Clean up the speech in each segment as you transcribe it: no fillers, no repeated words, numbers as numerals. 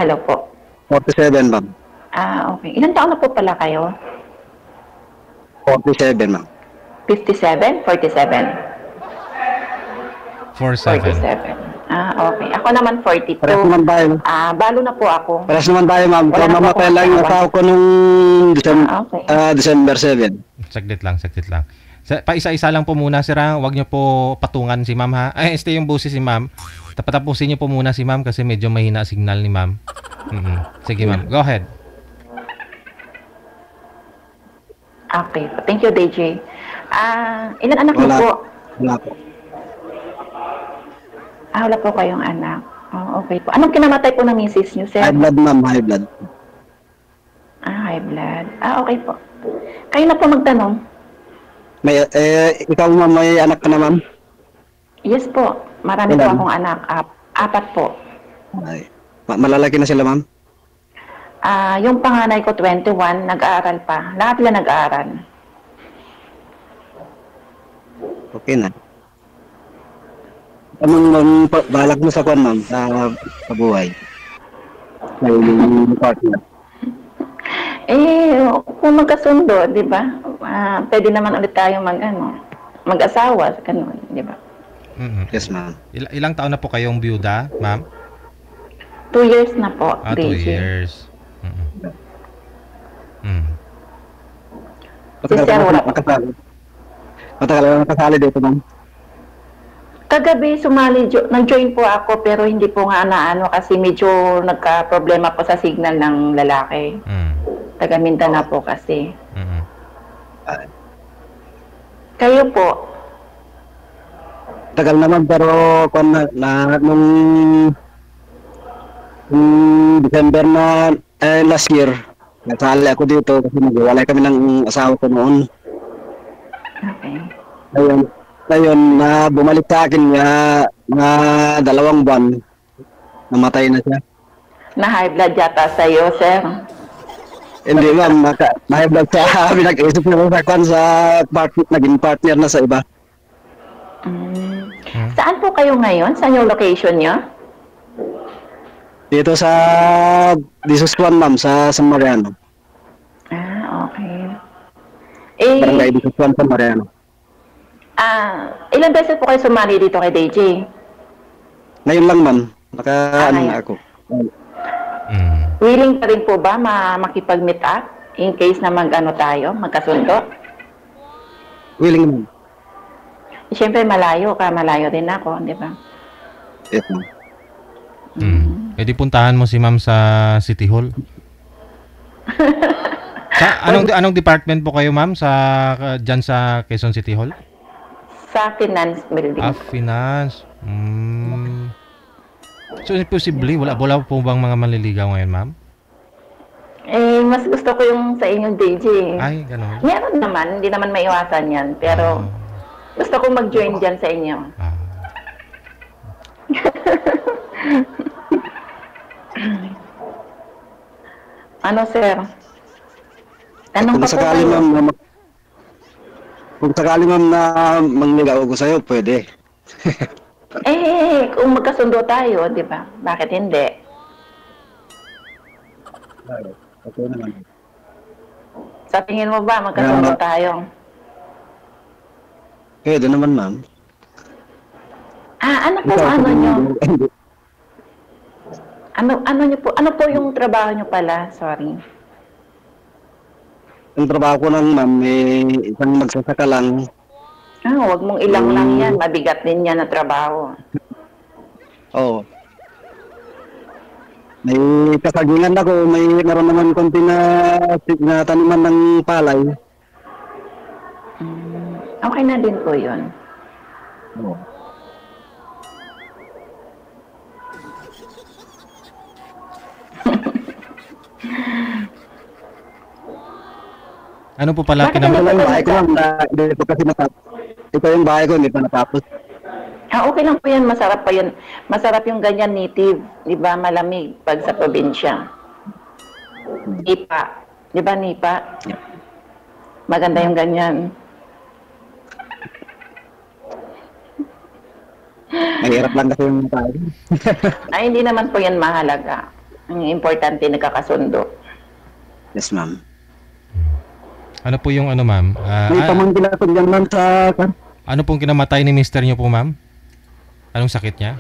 Hello po. 47, ma'am. Okay. Ilang taon na po pala kayo? 47, ma'am. 57? 47? 47. 47. Okay. Ako naman 42. Parehas naman tayo. Balo na po ako. Parehas naman tayo, ma'am. Wala na po Mamatay akong lang yung asawa. asawa ko nung Okay. December 7. Saglit lang, saglit lang. Paisa-isa lang po muna, sir, ha? Huwag niyo po patungan si ma'am, ha? Stay yung busi si ma'am. Tapatapusin niyo po muna si ma'am kasi medyo mahina signal ni ma'am. Sige, ma'am. Go ahead. Okay. Thank you, DJ. Ilan anak niyo po? Wala po. Wala po kayong anak. Okay po. Anong kinamatay po ng misis niyo, sir? High blood, ma'am. High blood. High blood. Okay po. Kayo na po magtanong. Ikaw, ma'am, may anak ka na, ma'am? Yes po. Marami po Ilan? akong anak. 4 po. Ay. Malalaki na sila, ma'am? Yung panganay ko, 21, nag-aaral pa. Lahat sila nag-aaral. Okay na. Anong balak mo sa kwan, ma'am? Sa buhay? Sa iyong partner? Kung magkasundo, di ba? Pwede naman ulit tayo mag-asawa, ganun, di ba? Yes, ma'am. Ilang taon na po kayong byuda, ma'am? 2 years na po, 2 DJ. years. Matagal na nakasali. Matagal na nakasali dito, ma'am. Kagabi nag-join po ako pero hindi po nga naano kasi medyo nagka-problema po sa signal ng lalaki. Taga Mindanao po kasi. Kayo po? Tagal naman pero nung December na last year, nasali ako dito kasi nagwalay kami ng asawa ko noon. Okay. Ngayon, bumalik sa akin mga 2 buwan, namatay na siya. Na high blood yata sa'yo, sir. Hindi, ma'am, high blood siya. Pinag-isip na sa naging partner na sa iba. Saan po kayo ngayon? Saan yung location nyo? Dito sa Disuswan, ma'am, sa San Mariano. Okay. Barangay Disuswan, San Mariano. Ilang beses po kayo sumali dito kay DJ? Ngayon lang, ma'am. Na ako. Willing pa rin po ba makipag-meet up in case na tayo, magkasundo? Willing, ma'am. Siyempre malayo din ako, di ba? Yes, ma'am. Pwede puntahan mo si ma'am sa City Hall. Anong department po kayo, ma'am, dyan sa Quezon City Hall? Sa finance building. Finance. So, posible, wala po bang mga manliligaw ngayon, ma'am? Mas gusto ko yung sa inyong DJ. Ay, gano'n. Meron naman, hindi naman maiwasan yan. Pero gusto ko mag-join dyan sa inyo. Ano, sir? Tanong Kung pa po sakali, kayo. ma'am, kung sakali, ma'am, na mangligaw ko sa'yo, pwede. Kung magkasundo tayo, di ba? Bakit hindi? Okay naman. Sa tingin mo ba, magkasundo tayo? Pwede naman, ma'am. Ano po, ano nyo? Ano po yung trabaho nyo pala? Sorry. Ang trabaho ko lang, ma'am, isang magsasaka lang. Wag mong ilang lang yan. Mabigat din yan na trabaho. Oo. May kasagingan ako, meron naman konti na taniman ng palay. Okay na din po yun. Oo. Ano po pala Bakit Ito lang yung bahay ko lang, hindi pa kasi natapos. Ito yung bahay ko, hindi pa natapos. Okay lang po yan. Masarap pa yun. Masarap yung ganyan native. Di ba? Malamig pag sa probinsya. Nipa. Di ba, nipa? Maganda yung ganyan. Mahirap lang kasi yung bahay. Hindi naman po yan mahalaga. Ang importante, nagkakasundo. Yes, ma'am. Ano po yung ano, ma'am? May pamangkin ako dyan, ma'am, sa... Ano pong kinamatay ni mister niyo po, ma'am? Anong sakit niya?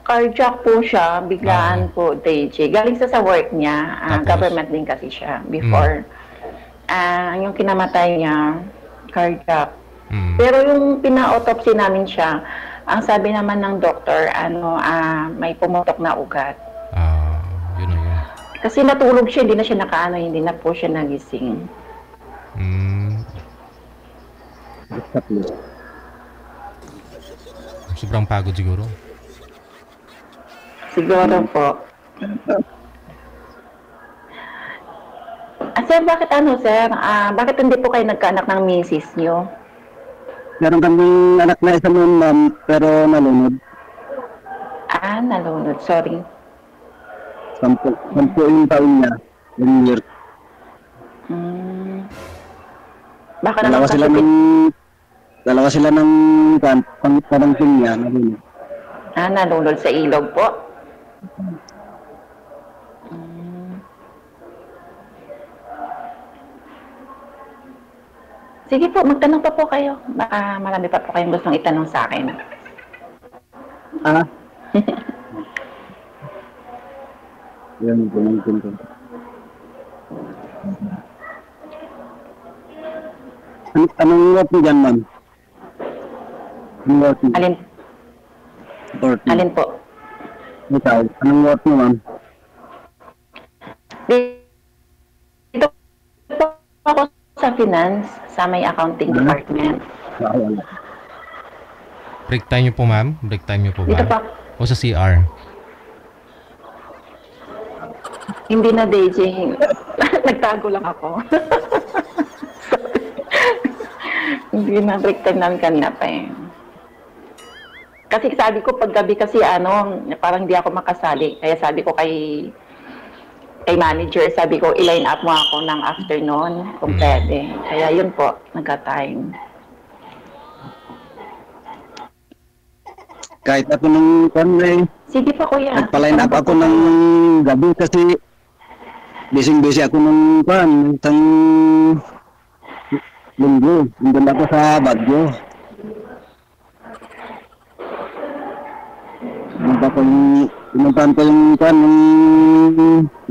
Cardiac po siya, biglaan po, DJ. Galing sa work niya, Tapos? government din kasi siya before. Yung kinamatay niya, cardiac. Pero yung pina-autopsy namin siya, ang sabi naman ng doktor, may pumutok na ugat. Yun na yun. Kasi natulog siya, hindi na siya hindi na po siya nagising. Sobrang pagod siguro. Siguro po. Sir, bakit sir? Bakit hindi po kayo nagkaanak ng misis niyo? Meron kaming anak na isa noon, ma'am, pero nalunod. Nalunod. Sorry. 10 yung taon niya. 1 year. Baka naman kasi... Dalawa sila ng pangit-pangit niya. Nalunod. Nalunod sa ilog po? Sige po, magtanong pa po kayo. Baka marami pa po kayong gustong itanong sa akin. Yan, pamangkin ko. Anong work mo dyan, ma'am? Anong work mo? Alin po? Ikaw, anong work mo, ma'am? Dito po ako sa finance, sa may accounting department. Break time niyo po, ma'am? Break time niyo po ba? Dito pa. O sa CR? Hindi na, DJ. Nagtago lang ako. Hindi na, break time namin kanina pa eh. Kasi sabi ko, paggabi kasi parang hindi ako makasali. Kaya sabi ko kay manager, sabi ko, i-line up mo ako ng afternoon kung pwede. Kaya yun po, nagka-time. Kahit ako nung Sige pa, kuya. nagpa-line up ako ng gabi kasi busy ako nung isang linggo. Nandun ako sa Baguio. Pinuntahan ko yung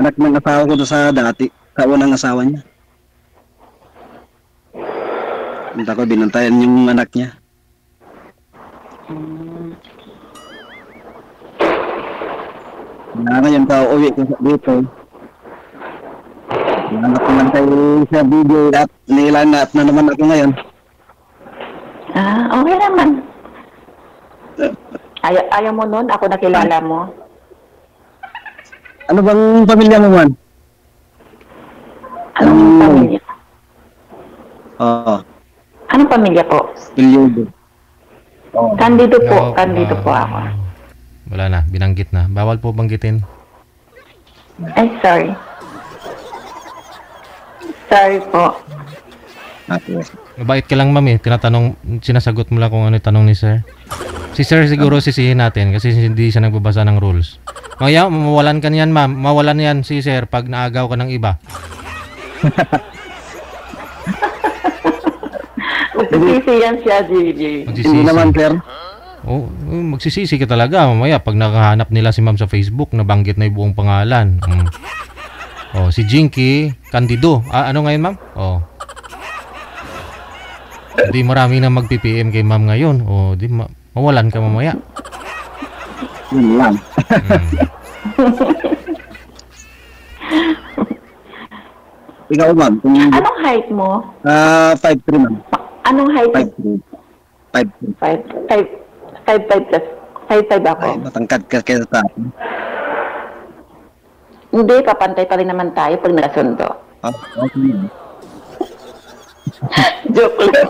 anak ng asawa ko sa unang asawa niya. Pinunta ko, binantayan yung anak niya. Ngayon pa uwi ko dito. Nanap ko lang kayo sa video at nilanap na naman ako ngayon. Okay naman. Ayaw mo nun? Ako nakilala mo? Ano bang pamilya mo, man? Anong pamilya? Oo. Anong pamilya po? Pilyodo. Candido po. Candido po ako. Wala na, binanggit na. Bawal po banggitin. Ay, sorry. Sorry po. Mabait ka lang, ma'am eh. Sinasagot mo lang kung ano yung tanong ni sir. Si sir siguro sisihin natin kasi hindi siya nagbabasa ng rules. Mawalan ka niyan, ma'am. Mawalan yan si sir pag naagaw ka ng iba. Magsisisi yan siya, JJ. Hindi naman, sir. Magsisisi ka talaga. Mamaya pag nakahanap nila si ma'am sa Facebook, nabanggit na yung buong pangalan. Si Jinky Candido. Ano ngayon, ma'am? Hindi marami na mag-PPM kay ma'am ngayon. Di mawalan ka mamaya. Yun lang. Ikaw, ma'am. Anong height mo? 5'3", ma'am. Anong height? 5'3". 5'5 plus. 5'5 ako. Ay, matangkad ka kaya sa akin. Hindi, papantay pa rin naman tayo pag nasundo. Okay. Joke lang.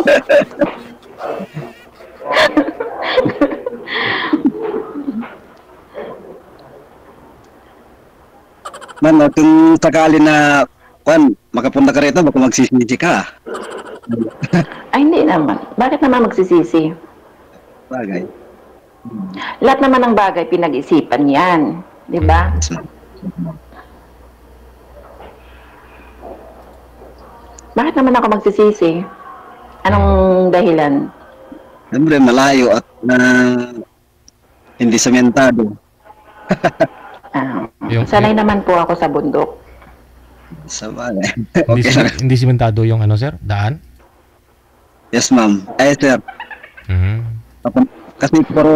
Man, kung sakali na makapunta ka rito, baka magsisisi ka. Ay, hindi naman. Bakit naman magsisisi? Bagay. Lahat naman ng bagay pinag-isipan yan. Di ba? Yes, ma'am. Bakit naman ako magsisisi? Anong dahilan? Siyempre, malayo at hindi sementado. Sanay naman po ako sa bundok. Sa bagay. Hindi, Okay lang. hindi simentado yung ano, sir? Daan? Yes, ma'am. Ay, sir. Mhm. Kasi puro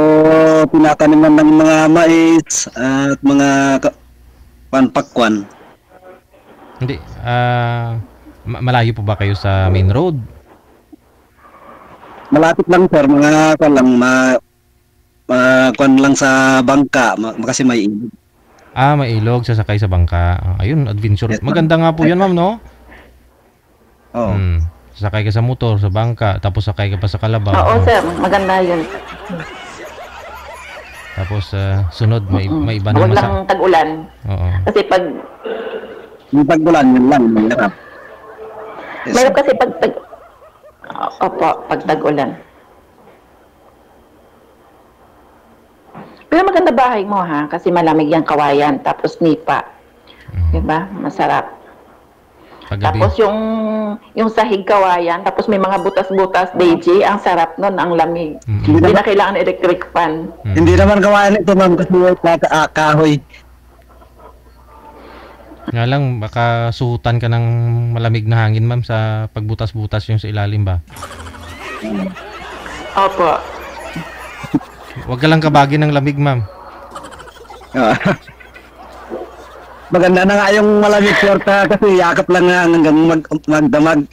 pinataniman ng mga mais at mga panpakwan. Hindi. Malayo po ba kayo sa main road? Malapit lang, sir. Mga kwan lang, kwan lang sa bangka. Kasi may ilog. May ilog, sasakay sa bangka. Ayun, adventure. Yes, ma'am. Maganda nga po yun, ma'am, no? Oo. Sasakay ka sa motor, sa bangka, tapos sakay ka pa sa kalabaw. Oo, sir. Maganda yun. Tapos sunod, may iba Huwag naman lang tag-ulan. Oo. Kasi pag... Yung pagbulan, yun lang. Mahirap. Yes, Mayroon kasi pag... Opo, pag tag-ulan. Pero maganda bahay mo, ha? Kasi malamig yung kawayan, tapos nipa. Diba? Masarap. Paggabi. Tapos yung sahig kawayan, tapos may mga butas-butas, DJ, ang sarap nun, ang lamig. Hindi na kailangan electric fan. Hindi naman kawayan ito, ma'am, kasi kahoy. Nga lang, baka suhutan ka ng malamig na hangin, ma'am, sa pagbutas-butas yung sa ilalim ba? Opo. Huwag ka lang kabagi ng lamig, ma'am. Maganda na nga yung malamig, sir, kasi yakap lang nga hanggang magdamag.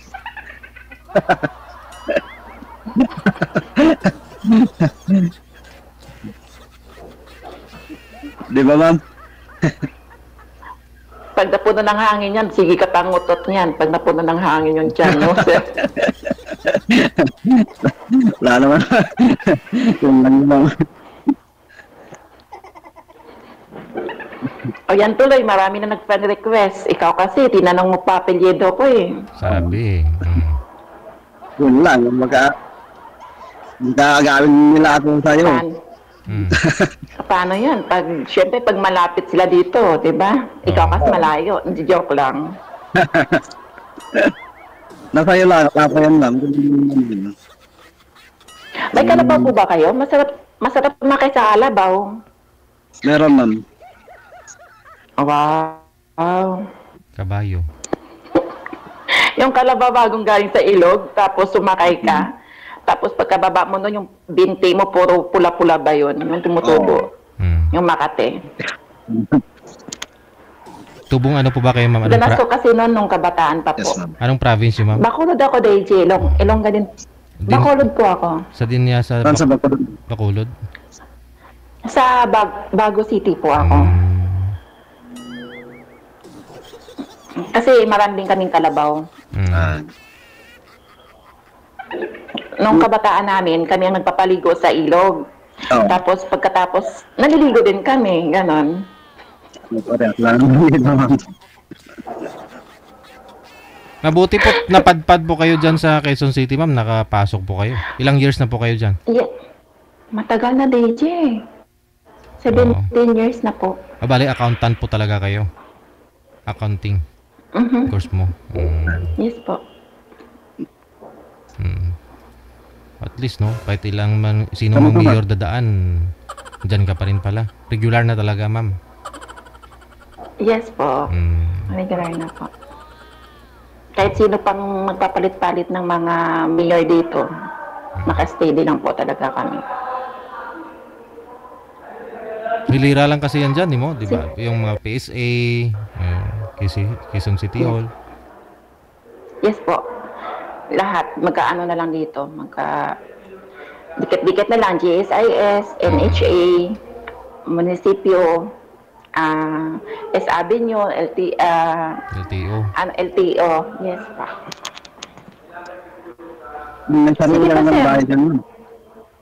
Di ba, ma'am? Pag napuno ng hangin yan, sige ka pangutot niyan. Pag napuno ng hangin yung tiyan mo, sir. Wala naman. Yung lang naman. O yan tuloy, marami na nag-friend request. Ikaw kasi, tinanong mo pa apelyido ko eh. Sabi. Yun lang. Magkagawin nila ako sa'yo. Paano yan? Siyempre, pag malapit sila dito, di ba? Ikaw kasi malayo. Hindi, joke lang. Nasa'yo lang. Papayan lang. May kalabaw po ba kayo? Masarap kumakay sa kalabaw. Meron, ma'am. Wow. Kabayo. Yung kalabaw bagong galing sa ilog, tapos sumakay ka. Tapos pagkababa mo nun, yung binti mo, puro pula-pula ba yun? Yung tumutubo. Yung Makate. Tubong ano po ba kayo, ma'am? Danas ko kasi nun nung kabataan pa po. Yes, ma'am. Anong province yun, ma'am? Bacolod ako, DJ. Ilongga din. Bacolod po ako. Sa Dinya, sa Saan sa Bacolod? Bacolod? Sa Bago City po ako. Kasi marami din kaming kalabaw. Nung kabataan namin, kami ang nagpapaligo sa ilog. Oh. Tapos pagkatapos, naliligo din kami, ganon. Mabuti po, napadpad po kayo dyan sa Quezon City, ma'am. Nakapasok po kayo. Ilang years na po kayo dyan? Yeah. Matagal na, DJ. 17 years na po. Bali, accountant po talaga kayo. Accounting. Course mo. Yes po. At least, no? Kahit ilang sino mang mayor dadaan, dyan ka pa rin pala. Regular na talaga, ma'am. Yes po. Regular na po. Kahit sino pang magpapalit-palit ng mga mayor dito, naka-steady lang po talaga kami. Nilira lang kasi yan dyan, mo, di ba? Yung mga PSA, Quezon City Hall. Yes po. Lahat, magkaano na lang dito. Dikit-dikit na lang. GSIS, NHA, munisipyo, S. Avenue, LTO. LTO. Yes po. May sarili Sige kang pa, sir. bahay dyan, ma'am.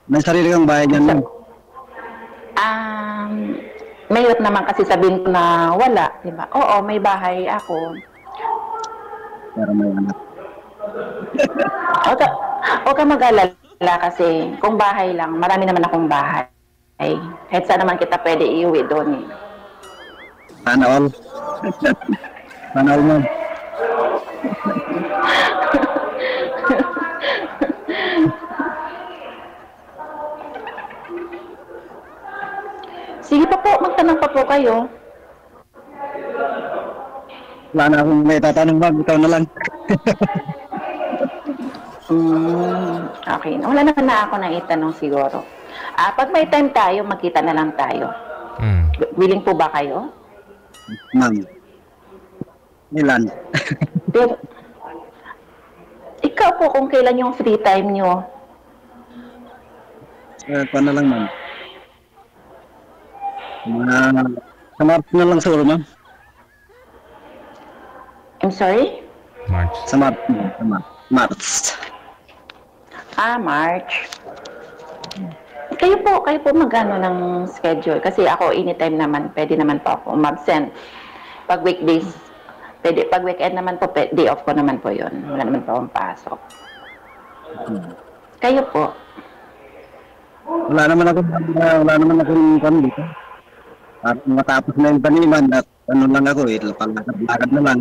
May sarili kang bahay dyan, ma'am. Mahirap naman kasi sabihin ko na wala, di ba? Oo, may bahay ako. Pero may anak. Huwag ka mag-alala kasi kung bahay lang, marami naman akong bahay. Kahit saan naman kita pwede iuwi doon. Sana all. Sana all, ma'am. Sige pa po, magtanong pa po kayo. Wala na akong may tatanong, ma'am. Ikaw na lang. Okay. Wala naman na ako na itanong siguro. Pag may time tayo, magkita na lang tayo. Willing po ba kayo? Ma'am. Ilan? Pero, ikaw po kung kailan yung free time nyo. Paano lang, ma'am? Sa March na lang siguro, ma'am. I'm sorry? March. Sa March. March. March. Kayo po magano ng schedule. Kasi ako, anytime naman, pwede naman po ako mag-send. Pag weekdays, pwede. Pag weekend naman po, day off ko naman po yun. Wala naman po akong pasok. Kayo po? Wala naman akong kami dito. At matapos na yung taniman at ano lang ako, lakad na lang.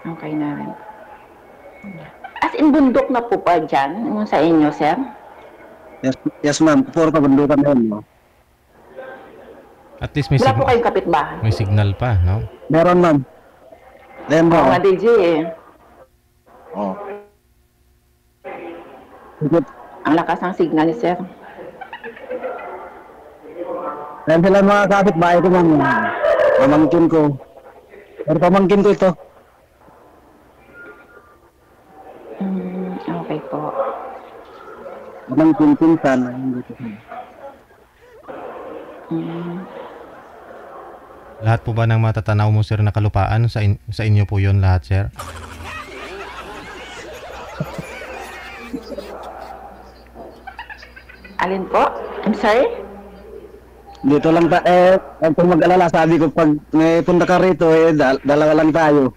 Okay na rin. As in, bundok na po pa dyan, yung sa inyo, sir? Yes, ma'am. Puro kabundukan na yun, no? At least may, Wala po kayong kapitbahay. may signal pa, no? Meron, ma'am. Then, Oo ma'am. nga, DJ eh. Oh. Ang lakas ng signal ni sir. Then sila mga kapitbahay ko, ma'am. Pamangkin ko. Pero pamangkin ko ito. Okay po. Pamangkin pinsan. Lahat po ba ng matatanaw mo, sir, na kalupaan? Sa inyo po yon lahat, sir? Alin po? I'm sorry? Dito lang kung mag-alala, sabi ko, pag may punta ka rito, dalawa lang tayo.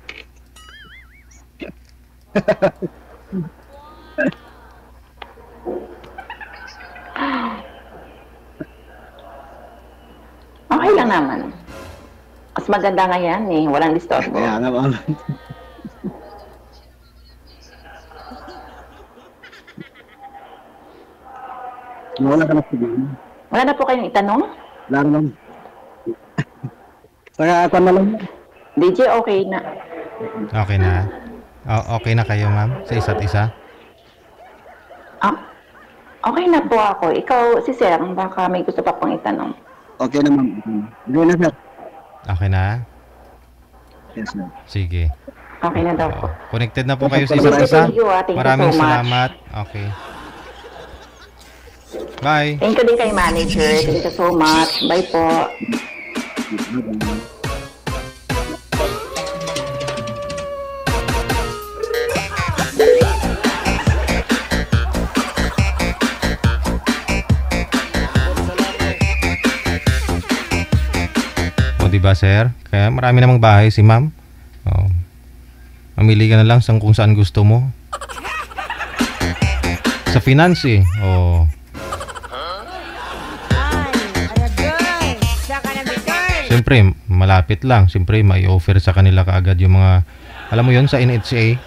Okay lang naman. Mas maganda nga yan eh. Walang disturbo. Kaya nga, ma'am. Wala ka na sige. Wala na po kayong itanong? Wala na, ma'am. Saka ako na lang. DJ, okay na. Okay na? Okay na kayo, ma'am? Sa isa't isa? Okay na po ako. Ikaw, si Sir, baka may gusto pa pong itanong. Okay na, ma'am. Okay na, sir. Okay na? Yes, ma'am. Sige. Okay na daw po. Connected na po kayo sa isa't isa? Thank you, thank you Maraming so much. salamat. Okay. Bye. Thank you din kay manager. Thank you so much. Bye po. O, diba, sir? Kaya marami namang bahay si ma'am. O, mamili ka na lang kung saan gusto mo. Sa finance eh. O, siyempre, malapit lang. Siyempre, may offer sa kanila kaagad yung mga, alam mo yon sa NHA,